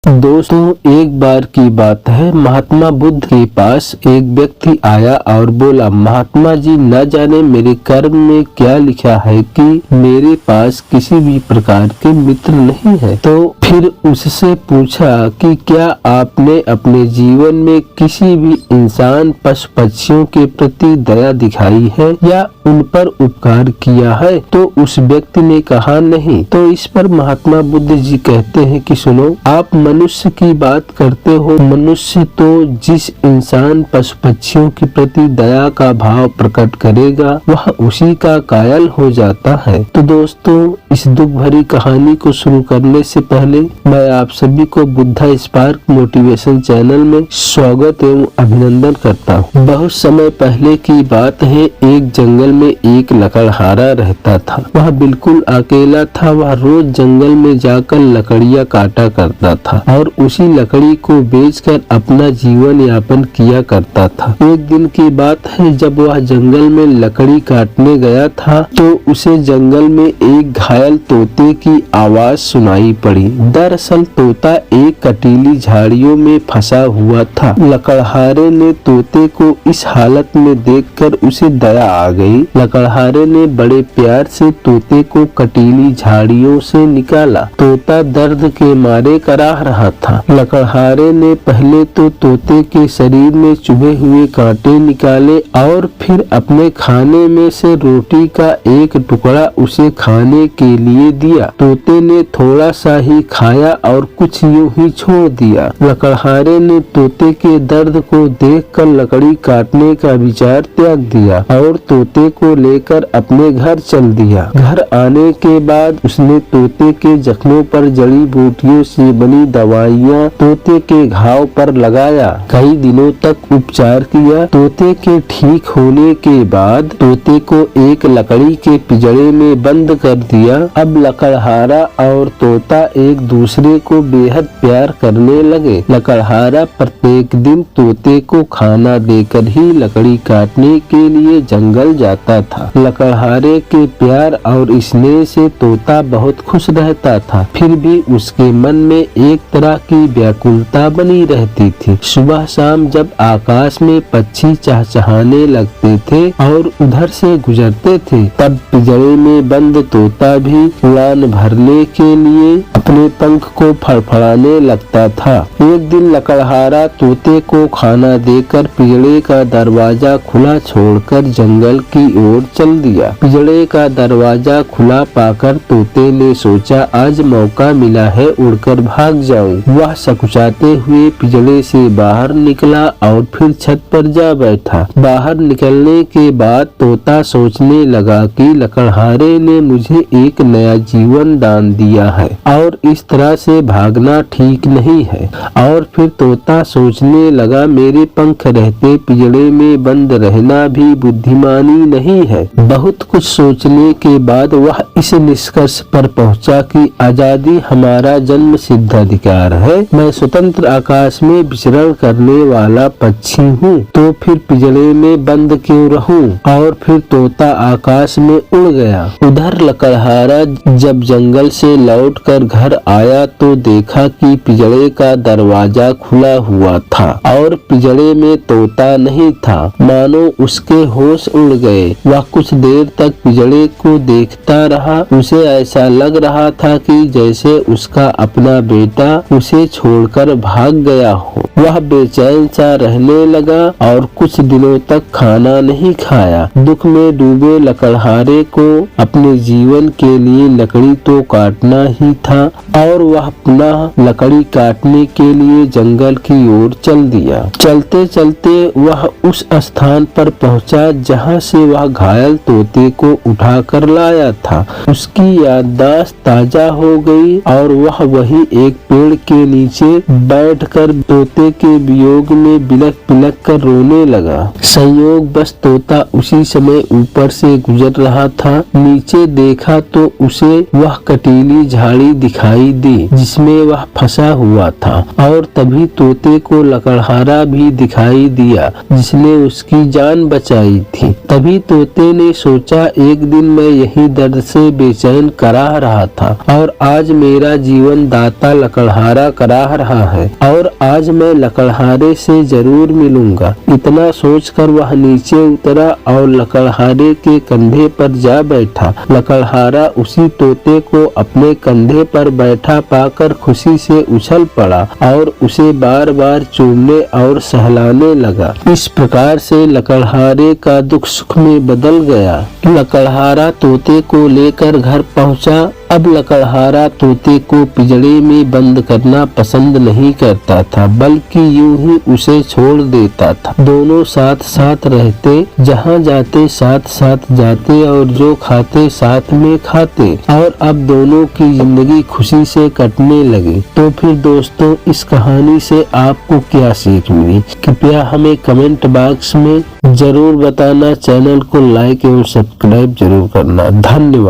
दोस्तों, एक बार की बात है, महात्मा बुद्ध के पास एक व्यक्ति आया और बोला, महात्मा जी, न जाने मेरे कर्म में क्या लिखा है कि मेरे पास किसी भी प्रकार के मित्र नहीं है। तो फिर उससे पूछा कि क्या आपने अपने जीवन में किसी भी इंसान, पशु पक्षियों के प्रति दया दिखाई है या उन पर उपकार किया है? तो उस व्यक्ति ने कहा, नहीं। तो इस पर महात्मा बुद्ध जी कहते हैं कि सुनो, आप मनुष्य की बात करते हो। मनुष्य तो जिस इंसान, पशु पक्षियों के प्रति दया का भाव प्रकट करेगा वह उसी का कायल हो जाता है। तो दोस्तों, इस दुख भरी कहानी को शुरू करने से पहले मैं आप सभी को बुद्धा स्पार्क मोटिवेशन चैनल में स्वागत एवं अभिनंदन करता हूँ। बहुत समय पहले की बात है, एक जंगल में एक लकड़हारा रहता था। वह बिल्कुल अकेला था। वह रोज जंगल में जाकर लकड़ियाँ काटा करता था और उसी लकड़ी को बेचकर अपना जीवन यापन किया करता था। एक दिन की बात है, जब वह जंगल में लकड़ी काटने गया था तो उसे जंगल में एक घायल तोते की आवाज सुनाई पड़ी। दरअसल तोता एक कटीली झाड़ियों में फंसा हुआ था। लकड़हारे ने तोते को इस हालत में देखकर उसे दया आ गई। लकड़हारे ने बड़े प्यार से तोते को कटीली झाड़ियों से निकाला। तोता दर्द के मारे कराह रहा था। लकड़हारे ने पहले तो तोते के शरीर में चुभे हुए कांटे निकाले और फिर अपने खाने में से रोटी का एक टुकड़ा उसे खाने के लिए दिया। तोते ने थोड़ा सा ही खाया और कुछ यूं ही छोड़ दिया। लकड़हारे ने तोते के दर्द को देखकर लकड़ी काटने का विचार त्याग दिया और तोते को लेकर अपने घर चल दिया। घर आने के बाद उसने तोते के जख्मों पर जड़ी बूटियों से बनी दवाइयाँ तोते के घाव पर लगाया। कई दिनों तक उपचार किया। तोते के ठीक होने के बाद तोते को एक लकड़ी के पिंजरे में बंद कर दिया। अब लकड़हारा और तोता एक दूसरे को बेहद प्यार करने लगे। लकड़हारा प्रत्येक दिन तोते को खाना देकर ही लकड़ी काटने के लिए जंगल जाता था। लकड़हारे के प्यार और स्नेह से तोता बहुत खुश रहता था। फिर भी उसके मन में एक तरह की व्याकुलता बनी रहती थी। सुबह शाम जब आकाश में पक्षी चहचहाने लगते थे और उधर से गुजरते थे, तब पिंजरे में बंद तोता भी उड़ान भरने के लिए अपने पंख को फड़फड़ाने लगता था। एक दिन लकड़हारा तोते को खाना देकर पिंजरे का दरवाजा खुला छोड़कर जंगल की ओर चल दिया। पिंजरे का दरवाजा खुला पाकर तोते ने सोचा, आज मौका मिला है, उड़कर भाग जाऊं। वह सकुचाते हुए पिंजरे से बाहर निकला और फिर छत पर जा बैठा। बाहर निकलने के बाद तोता सोचने लगा कि लकड़हारे ने मुझे एक नया जीवन दान दिया है और इस तरह से भागना ठीक नहीं है। और फिर तोता सोचने लगा, मेरे पंख रहते पिंजरे में बंद रहना भी बुद्धिमानी नहीं है। बहुत कुछ सोचने के बाद वह इस निष्कर्ष पर पहुंचा कि आजादी हमारा जन्म सिद्ध अधिकार है। मैं स्वतंत्र आकाश में विचरण करने वाला पक्षी हूँ, तो फिर पिंजरे में बंद क्यों रहूं? और फिर तोता आकाश में उड़ गया। उधर लकड़हारा जब जंगल से लौटकर घर आया तो देखा कि पिंजरे का दरवाजा खुला हुआ था और पिंजरे में तोता नहीं था। मानो उसके होश उड़ गए। वह कुछ देर तक पिंजरे को देखता रहा। उसे ऐसा लग रहा था कि जैसे उसका अपना बेटा उसे छोड़कर भाग गया हो। वह बेचैन सा रहने लगा और कुछ दिनों तक खाना नहीं खाया। दुख में डूबे लकड़हारे को अपने जीवन के लिए लकड़ी तो काटना ही था और वह पुनः लकड़ी काटने के लिए जंगल की ओर चल दिया। चलते चलते वह उस स्थान पर पहुंचा जहां से वह घायल तोते को उठाकर लाया था। उसकी याददाश्त ताजा हो गई और वह वही एक पेड़ के नीचे बैठकर तोते के वियोग में बिलख बिलख कर रोने लगा। संयोग बस तोता उसी समय ऊपर से गुजर रहा था। नीचे देखा तो तो उसे वह कटीली झाड़ी दिखाई दी जिसमें वह फंसा हुआ था, और तभी तोते को लकड़हारा भी दिखाई दिया जिसने उसकी जान बचाई थी। तभी तोते ने सोचा, एक दिन मैं यही दर्द से बेचैन कराह रहा था और आज मेरा जीवन दाता लकड़हारा कराह रहा है और आज मैं लकड़हारे से जरूर मिलूंगा। इतना सोचकर वह नीचे उतरा और लकड़हारे के कंधे पर जा बैठा। लकड़हारा उसी तोते को अपने कंधे पर बैठा पाकर खुशी से उछल पड़ा और उसे बार बार चूमने और सहलाने लगा। इस प्रकार से लकड़हारे का दुख सुख में बदल गया। लकड़हारा तोते को लेकर घर पहुंचा। अब लकड़हारा तोते को पिंजरे में बंद करना पसंद नहीं करता था, बल्कि यूं ही उसे छोड़ देता था। दोनों साथ साथ रहते, जहां जाते साथ साथ जाते और जो खाते साथ में खाते, और अब दोनों की जिंदगी खुशी से कटने लगी। तो फिर दोस्तों, इस कहानी से आपको क्या सीख मिली, कृपया हमें कमेंट बॉक्स में जरूर बताना। चैनल को लाइक एवं सब्सक्राइब जरूर करना। धन्यवाद।